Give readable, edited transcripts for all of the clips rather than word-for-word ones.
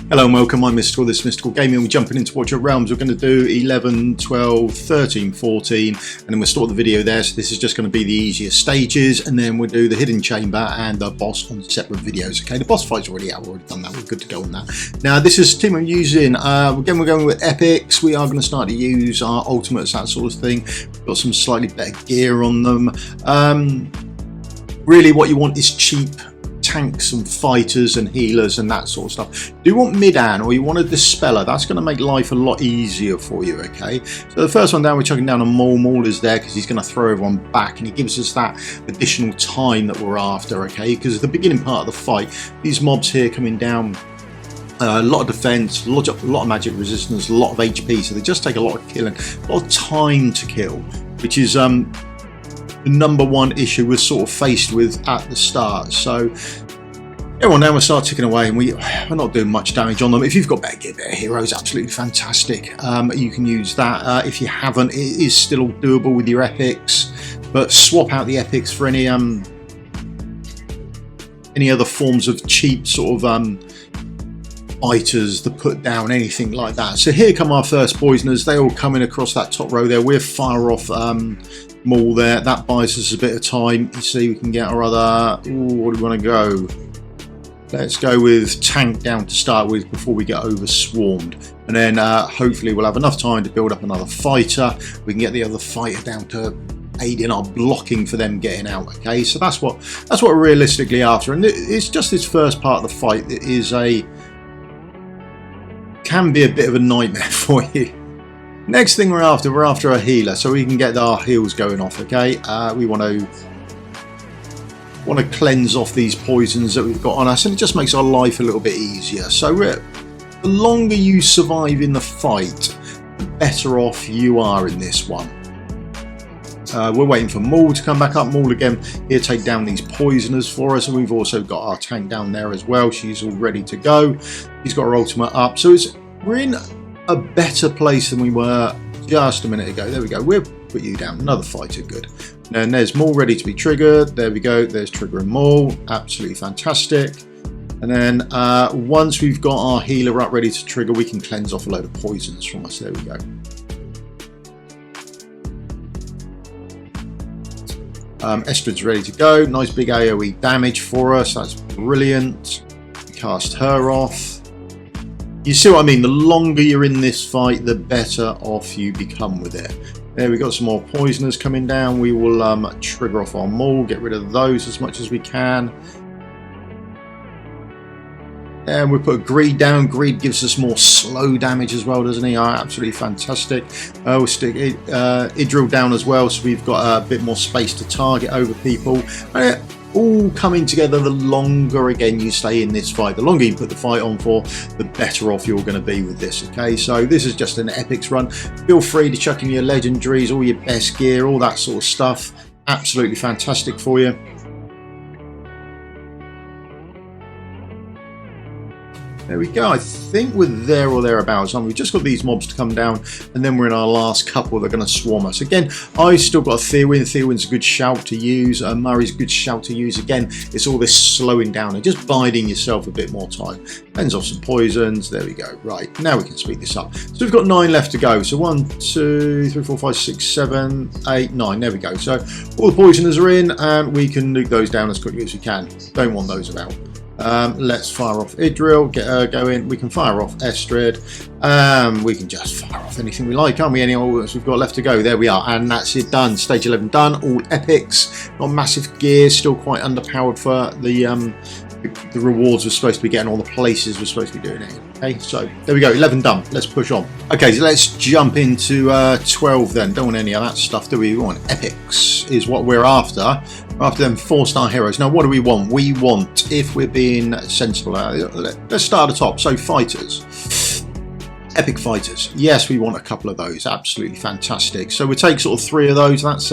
Hello and welcome, I'm Mystical, this is Mystical Gaming. We're jumping into Watcher Realms. We're going to do 11, 12, 13, 14 and then we'll start the video there. So this is just going to be the easier stages and then we'll do the hidden chamber and the boss on separate videos. Okay, the boss fight's already out, we've already done that, we're good to go on that. Now this is the team I'm using, again we're going with epics. We are going to start to use our ultimates, that sort of thing. We've got some slightly better gear on them. Really what you want is cheap tanks and fighters and healers and that sort of stuff. Do you want mid-an or you want a dispeller? That's going to make life a lot easier for you. Okay, so the first one down, we're chucking down a Maul. Maul is there because he's going to throw everyone back and he gives us that additional time that we're after. Okay, because at the beginning part of the fight, these mobs here coming down, a lot of defense, a lot of magic resistance, a lot of HP, so they just take a lot of killing, a lot of time to kill, which is the number one issue we're sort of faced with at the start. So everyone now will start ticking away and we're not doing much damage on them. If you've got better gear, better heroes, absolutely fantastic. You can use that. If you haven't, it is still doable with your epics, but swap out the epics for any other forms of cheap sort of fighters, the put down, anything like that. So here come our first poisoners. They all come in across that top row there. We're fire off Maul there. That buys us a bit of time. You see, we can get our other, what do we want to go? Let's go with tank down to start with before we get over swarmed, and then hopefully we'll have enough time to build up another fighter. We can get the other fighter down to aid in our blocking for them getting out. Okay, so that's what we're realistically after, and it's just this first part of the fight that is can be a bit of a nightmare for you. Next thing we're after a healer, so we can get our heals going off. Okay, we want to cleanse off these poisons that we've got on us, and it just makes our life a little bit easier. So the longer you survive in the fight, the better off you are in this one. We're waiting for Maul to come back up. Maul again here, take down these poisoners for us, and we've also got our tank down there as well. She's all ready to go. He's got her ultimate up, so we're in a better place than we were just a minute ago. There we go, we'll put you down, another fighter, good. And there's Maul ready to be triggered. There we go, there's triggering Maul, absolutely fantastic. And then once we've got our healer up ready to trigger, we can cleanse off a load of poisons from us. There we go. Estrid's ready to go, nice big AoE damage for us, that's brilliant. Cast her off. You see what I mean? The longer you're in this fight, the better off you become with it. There we got some more poisoners coming down. We will trigger off our Maul, get rid of those as much as we can. And we put Greed down. Greed gives us more slow damage as well, doesn't he? Absolutely fantastic. We'll stick Idril down as well, so we've got a bit more space to target over people. All coming together. The longer again you stay in this fight, the longer you put the fight on for, the better off you're going to be with this. Okay, so this is just an epics run. Feel free to chuck in your legendaries, all your best gear, all that sort of stuff. Absolutely fantastic for you. There we go. I think we're there or thereabouts. We've just got these mobs to come down, and then we're in our last couple that are going to swarm us. Again, I've still got a Theowin. Theowin's a good shout to use. Murray's a good shout to use. Again, it's all this slowing down and just biding yourself a bit more time. Cleanse off some poisons. There we go. Right, now we can speed this up. So we've got 9 left to go. So 1, 2, 3, 4, 5, 6, 7, 8, 9. There we go. So all the poisoners are in, and we can nuke those down as quickly as we can. Don't want those about. Let's fire off Idril, get her going. We can fire off Estrid. We can just fire off anything we like, can't we? Any orders we've got left to go. There we are, and that's it done. Stage 11 done. All epics. Not massive gear. Still quite underpowered for the rewards we're supposed to be getting, all the places we're supposed to be doing it. Okay, so there we go. 11 done. Let's push on. Okay, so let's jump into 12 then. Don't want any of that stuff, do we? We want epics is what we're after. After them 4-star heroes. Now what do we want? We want, if we're being sensible, let's start at the top. So fighters, epic fighters. Yes, we want a couple of those. Absolutely fantastic. So we take sort of 3 of those. That's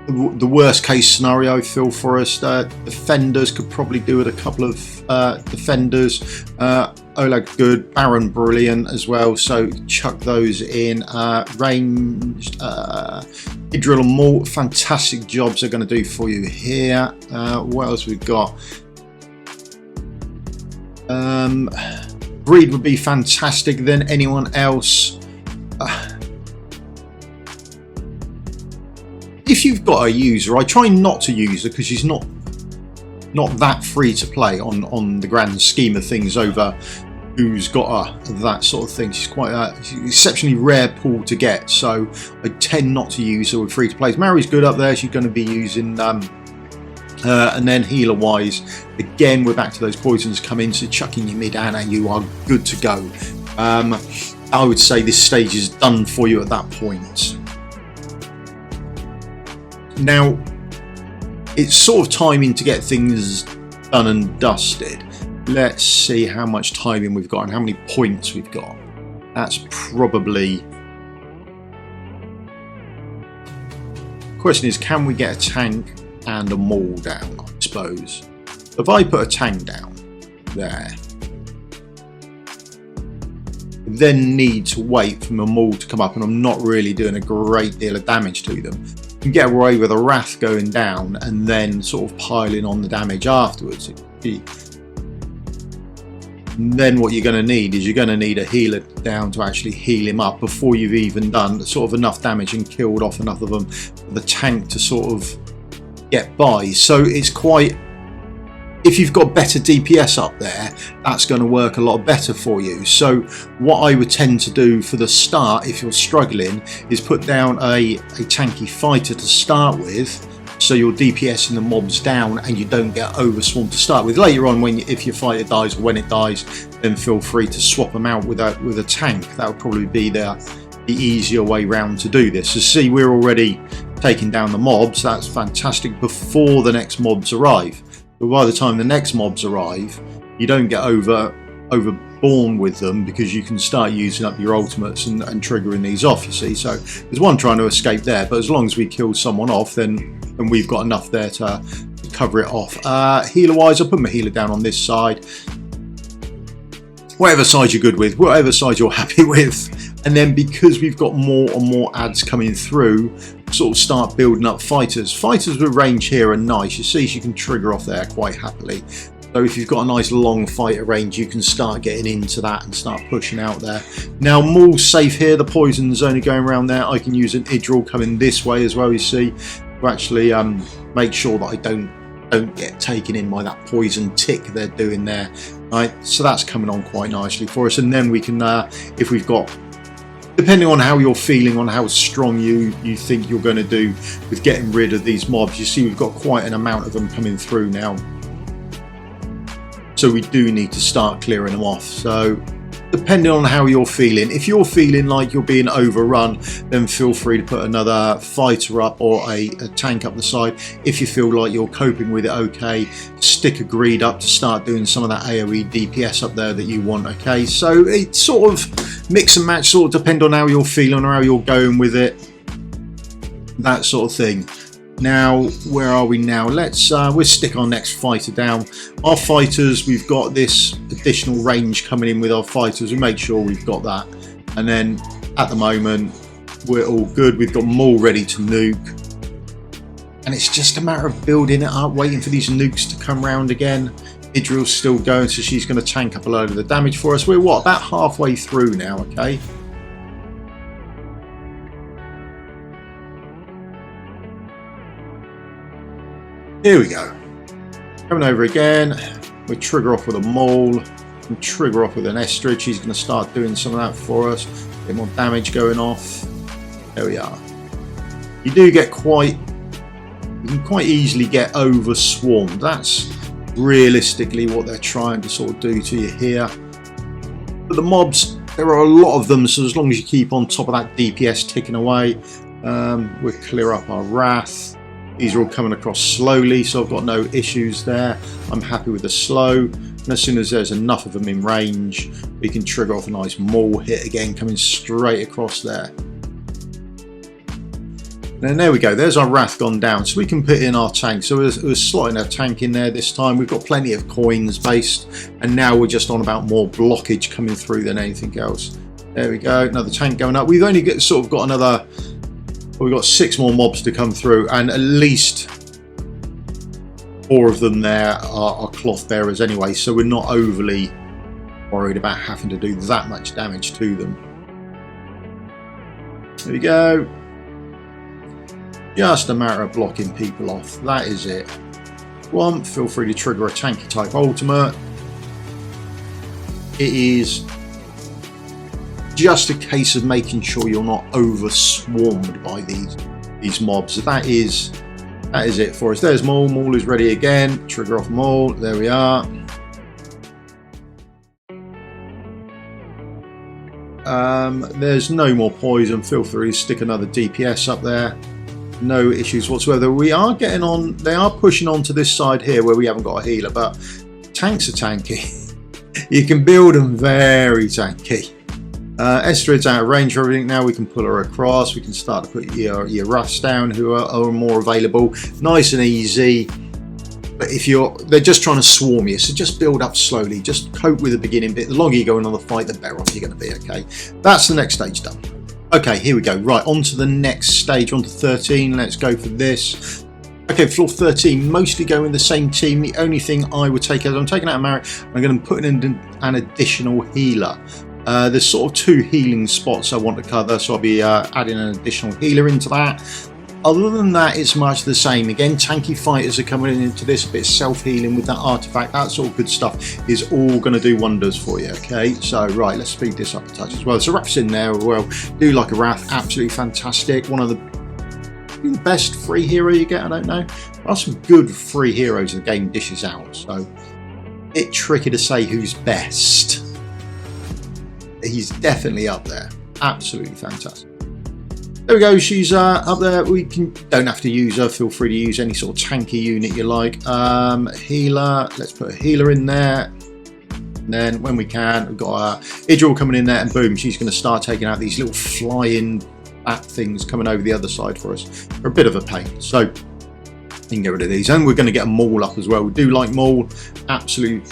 the worst case scenario, I feel, for us. Defenders could probably do with a couple of defenders. Oleg good, Baron brilliant as well, so chuck those in. Ranged, Idril and Maul, fantastic jobs they're going to do for you here. What else we've got? Breed would be fantastic. Then anyone else. If you've got a user, I try not to use her because she's not that free to play on the grand scheme of things over who's got her, that sort of thing. She's quite an exceptionally rare pool to get, so I tend not to use her with free to plays. Mary's good up there. She's going to be using and then healer wise, again we're back to those poisons come in, so chucking your mid Anna, you are good to go. I would say this stage is done for you at that point. Now it's sort of timing to get things done and dusted. Let's see how much timing we've got and how many points we've got. That's probably... Question is, can we get a tank and a maul down, I suppose. If I put a tank down there, then need to wait for my maul to come up, and I'm not really doing a great deal of damage to them. You can get away with a wrath going down and then sort of piling on the damage afterwards. And then what you're going to need is you're going to need a healer down to actually heal him up before you've even done sort of enough damage and killed off enough of them for the tank to sort of get by. So it's quite, if you've got better DPS up there, that's going to work a lot better for you. So what I would tend to do for the start, if you're struggling, is put down a tanky fighter to start with, so you're DPSing the mobs down and you don't get overswarmed to start with. Later on, if your fighter dies or when it dies, then feel free to swap them out with a tank. That would probably be the easier way round to do this. So see, we're already taking down the mobs. That's fantastic before the next mobs arrive. But by the time the next mobs arrive, you don't get overborne with them, because you can start using up your ultimates and triggering these off, you see. So there's one trying to escape there, but as long as we kill someone off, then we've got enough there to cover it off. Healer wise, I'll put my healer down on this side. Whatever side you're good with, whatever side you're happy with. And then because we've got more and more ads coming through, sort of start building up fighters. Fighters with range here are nice. You see, she can trigger off there quite happily. So if you've got a nice long fighter range, you can start getting into that and start pushing out there. Now, Maul's safe here. The poison's only going around there. I can use an Idril coming this way as well, you see, to actually make sure that I don't get taken in by that poison tick they're doing there. Right, so that's coming on quite nicely for us. And then we can, if we've got, depending on how you're feeling, on how strong you think you're going to do with getting rid of these mobs, you see we've got quite an amount of them coming through now. So we do need to start clearing them off. So depending on how you're feeling, if you're feeling like you're being overrun, then feel free to put another fighter up or a tank up the side. If you feel like you're coping with it okay, stick a greed up to start doing some of that AoE DPS up there that you want. Okay, so it's sort of mix and match, sort of depend on how you're feeling or how you're going with it, that sort of thing. Now, where are we now? We'll stick our next fighter down. Our fighters, we've got this additional range coming in with our fighters. We make sure we've got that. And then at the moment, we're all good. We've got Maul ready to nuke. And it's just a matter of building it up, waiting for these nukes to come round again. Idril's still going, so she's going to tank up a load of the damage for us. We're what, about halfway through now, okay? Here we go. Coming over again. We trigger off with a Maul. We trigger off with an Estrid. She's going to start doing some of that for us. A bit more damage going off. There we are. You do get you can quite easily get over swarmed. That's realistically what they're trying to sort of do to you here. But the mobs, there are a lot of them, so as long as you keep on top of that DPS ticking away, we'll clear up our wrath. These are all coming across slowly, so I've got no issues there. I'm happy with the slow. And as soon as there's enough of them in range, we can trigger off a nice Maul hit again, coming straight across there. And there we go, there's our wrath gone down, so we can put in our tank. So we're slotting our tank in there this time. We've got plenty of coins based, and now we're just on about more blockage coming through than anything else. There we go, another tank going up. We've only got another, we've got 6 more mobs to come through, and at least 4 of them there are cloth bearers anyway, so we're not overly worried about having to do that much damage to them. There we go. Just a matter of blocking people off. That is it. One, feel free to trigger a tanky type ultimate. It is just a case of making sure you're not over swarmed by these mobs. That is it for us. There's Maul. Maul is ready again. Trigger off Maul. There we are. There's no more poison. Feel free to stick another DPS up there. No issues whatsoever. We are getting on. They are pushing on to this side here where we haven't got a healer, but tanks are tanky. You can build them very tanky. Estrid's out of range for everything now. We can pull her across. We can start to put your roughs down who are more available. Nice and easy. But if they're just trying to swarm you, so just build up slowly. Just cope with the beginning bit. The longer you go in on the fight, the better off you're going to be. Okay, that's the next stage done. Okay, here we go. Right, on to the next stage. On to 13. Let's go for this. Okay, floor 13, mostly going the same team. The only thing I would take is I'm taking out a Marek. I'm going to put in an additional healer. There's sort of 2 healing spots I want to cover, so I'll be adding an additional healer into that. Other than that, it's much the same. Again, tanky fighters are coming into this, a bit of self-healing with that artifact. That sort of good stuff is all going to do wonders for you, okay? So, right, let's speed this up a touch as well. So, Wrath's in there as well. Do like a Wrath, absolutely fantastic. One of the best free hero you get, I don't know. There are some good free heroes the game dishes out, so it's tricky to say who's best. He's definitely up there. Absolutely fantastic. There we go, she's up there. Don't have to use her. Feel free to use any sort of tanky unit you like. Healer, let's put a healer in there. And then when we can, we've got Idril coming in there, and boom, she's going to start taking out these little flying bat things coming over the other side for us. They're a bit of a pain, so you can get rid of these. And we're going to get a Maul up as well. We do like Maul. Absolute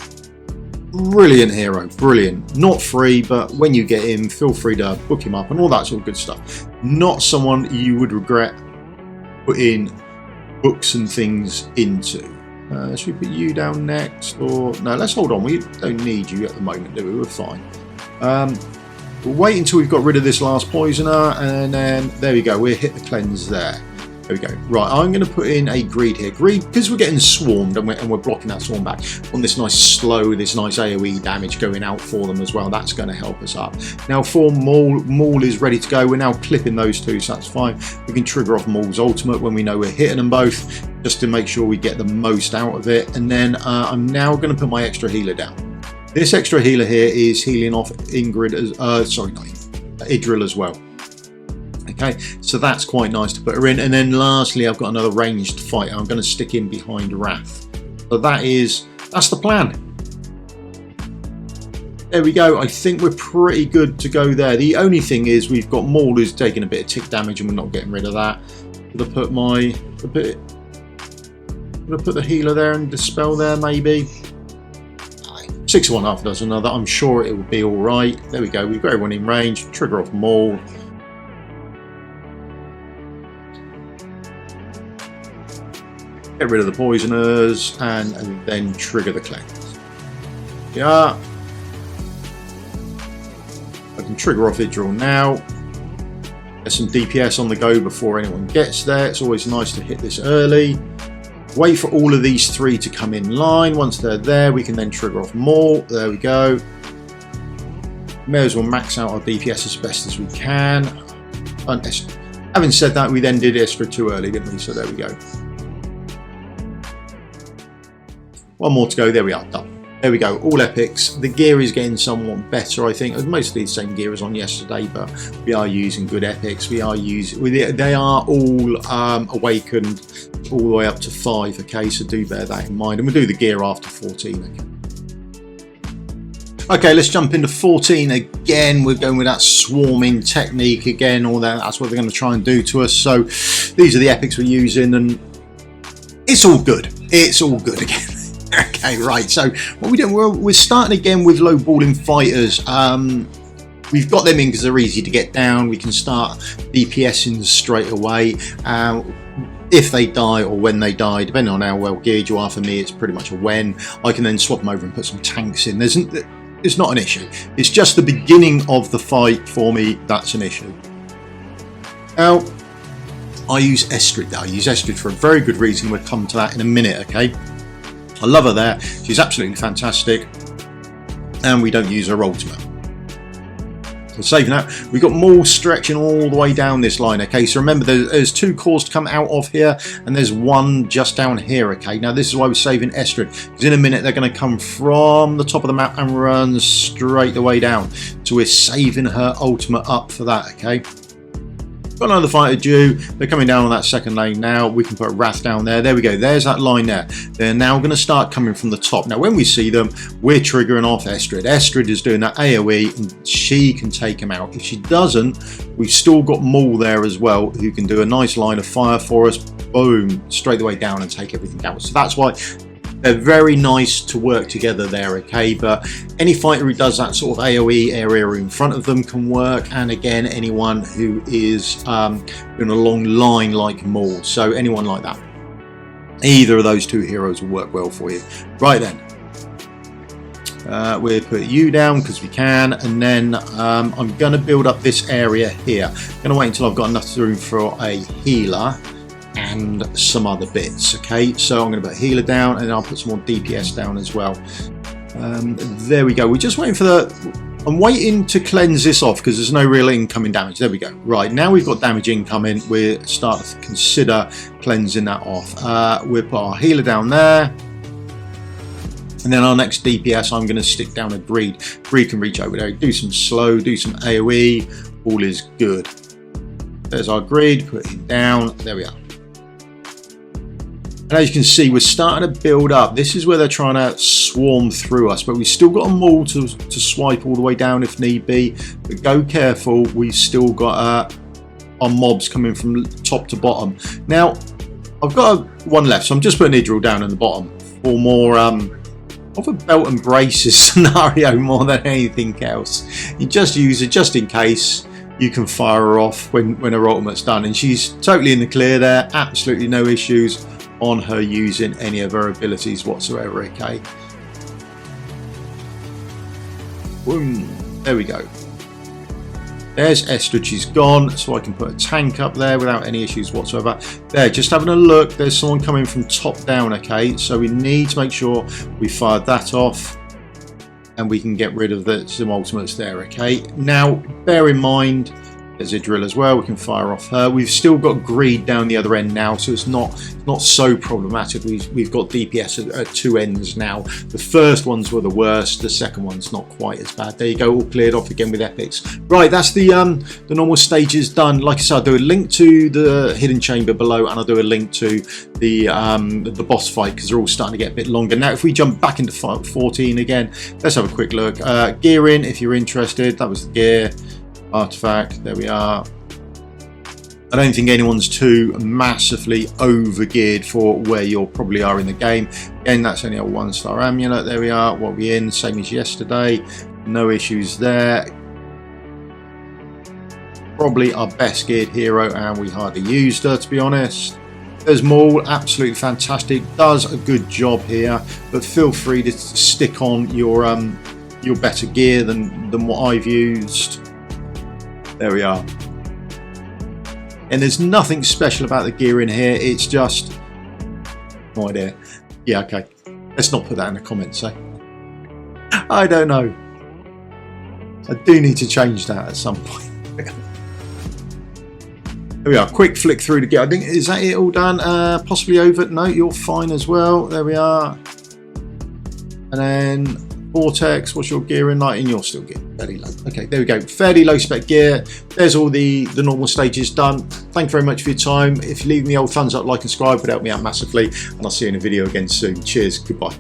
brilliant hero, brilliant. Not free, but when you get him, feel free to book him up and all that sort of good stuff. Not someone you would regret putting books and things into. Should we put you down next, or no? Let's hold on. We don't need you at the moment, do we? We're fine. We'll wait until we've got rid of this last poisoner, and then there we go. We'll hit the cleanse there. There we go. Right, I'm going to put in a greed here. Greed, because we're getting swarmed and we're blocking that swarm back on this nice slow, this nice AoE damage going out for them as well. That's going to help us up. Now for Maul is ready to go. We're now clipping those two, so that's fine. We can trigger off Maul's ultimate when we know we're hitting them both, just to make sure we get the most out of it. And then I'm now going to put my extra healer down. This extra healer here is healing off Idril as well. Okay, so that's quite nice to put her in. And then lastly, I've got another ranged fight. I'm going to stick in behind Wrath. So that's the plan. There we go. I think we're pretty good to go there. The only thing is we've got Maul who's taking a bit of tick damage and we're not getting rid of that. I'm going to put the healer there and dispel there maybe. 6 of one, half a dozen another. I'm sure it will be all right. There we go. We've got everyone in range. Trigger off Maul. Get rid of the poisoners and then trigger the cleanse. Yeah. I can trigger off Idril now. There's some DPS on the go before anyone gets there. It's always nice to hit this early. Wait for all of these 3 to come in line. Once they're there, we can then trigger off Maul. There we go. May as well max out our DPS as best as we can. Having said that, we then did Estra too early, didn't we? So there we go. One more to go. There we are. Done. There we go. All epics. The gear is getting somewhat better, I think. It's mostly the same gear as on yesterday, but we are using good epics. They are all awakened all the way up to 5. Okay, so do bear that in mind. And we'll do the gear after 14 again. Okay, let's jump into 14 again. We're going with that swarming technique again. All that's what they're going to try and do to us. So these are the epics we're using, and it's all good. It's all good again. Okay, right, so what we do, we're starting again with low balling fighters. We've got them in because they're easy to get down. We can start DPSing straight away. If they die or when they die, depending on how well geared you are. For me, it's pretty much a when. I can then swap them over and put some tanks in. it's not an issue. It's just the beginning of the fight for me that's an issue. Now, I use Estrid there. I use Estrid for a very good reason. We'll come to that in a minute, okay? I love her there. She's absolutely fantastic. And we don't use her ultimate. So saving that, we've got Maul stretching all the way down this line, okay? So remember, there's 2 cores to come out of here, and there's 1 just down here, okay? Now this is why we're saving Estrid, because in a minute they're going to come from the top of the map and run straight the way down. So we're saving her ultimate up for that, okay? Got another fighter due. They're coming down on that second lane now. We can put a Wrath down there. There we go. There's that line there. They're now going to start coming from the top. Now, when we see them, we're triggering off Estrid. Estrid is doing that AoE, and she can take him out. If she doesn't, we've still got Maul there as well, who can do a nice line of fire for us. Boom, straight the way down and take everything out. So that's why they're very nice to work together there, okay? But any fighter who does that sort of AoE area in front of them can work, and again, anyone who is in a long line like Maul, so anyone like that. Either of those 2 heroes will work well for you. Right then, we'll put you down because we can, and then I'm going to build up this area here. I'm going to wait until I've got enough room for a healer and some other bits, okay? So I'm going to put healer down, and I'll put some more DPS down as well. There we go. We're just waiting for I'm waiting to cleanse this off because there's no real incoming damage. There we go. Right, now we've got damage incoming, we're starting to consider cleansing that off. We'll put our healer down there, and then our next DPS I'm going to stick down a Greed. Greed can reach over there, do some slow, do some AoE, all is good. There's our Greed, put it down, there we are. And as you can see, we're starting to build up. This is where they're trying to swarm through us, but we've still got a Maul to swipe all the way down if need be. But go careful, we've still got our mobs coming from top to bottom. Now, I've got 1 left, so I'm just putting Idril down in the bottom for more of a belt and braces scenario more than anything else. You just use it just in case. You can fire her off when her ultimate's done, and she's totally in the clear there. Absolutely no issues on her using any of her abilities whatsoever, okay? Boom, there we go. There's Estrid, she's gone, so I can put a tank up there without any issues whatsoever. There, just having a look, there's someone coming from top down, okay? So we need to make sure we fired that off, and we can get rid of some ultimates there, okay? Now, bear in mind, there's Idril as well, we can fire off her. We've still got Greed down the other end now, so it's not so problematic. We've got DPS at 2 ends now. The first ones were the worst, the second one's not quite as bad. There you go, all cleared off again with epics. Right, that's the normal stages done. Like I said, I'll do a link to the hidden chamber below, and I'll do a link to the boss fight, because they're all starting to get a bit longer. Now, if we jump back into 14 again, let's have a quick look. Gearing, if you're interested, that was the gear. Artifact, there we are. I don't think anyone's too massively over geared for where you probably are in the game. Again, that's only a 1-star amulet. There we are, what we in, same as yesterday, no issues there. Probably our best geared hero, and we hardly used her, to be honest. There's Maul, absolutely fantastic, does a good job here, but feel free to stick on your better gear than what I've used. There we are. And there's nothing special about the gear in here, it's just no idea. Yeah, okay, let's not put that in the comments, eh? I don't know, I do need to change that at some point. There we are, quick flick through the gear. I think, is that it all done? Possibly over, no, you're fine as well. There we are. And then Vortex, what's your gear in like? And you're still getting fairly low. Okay, there we go. Fairly low spec gear. There's all the normal stages done. Thank you very much for your time. If you leave me a thumbs up, like and subscribe, it would help me out massively. And I'll see you in a video again soon. Cheers. Goodbye.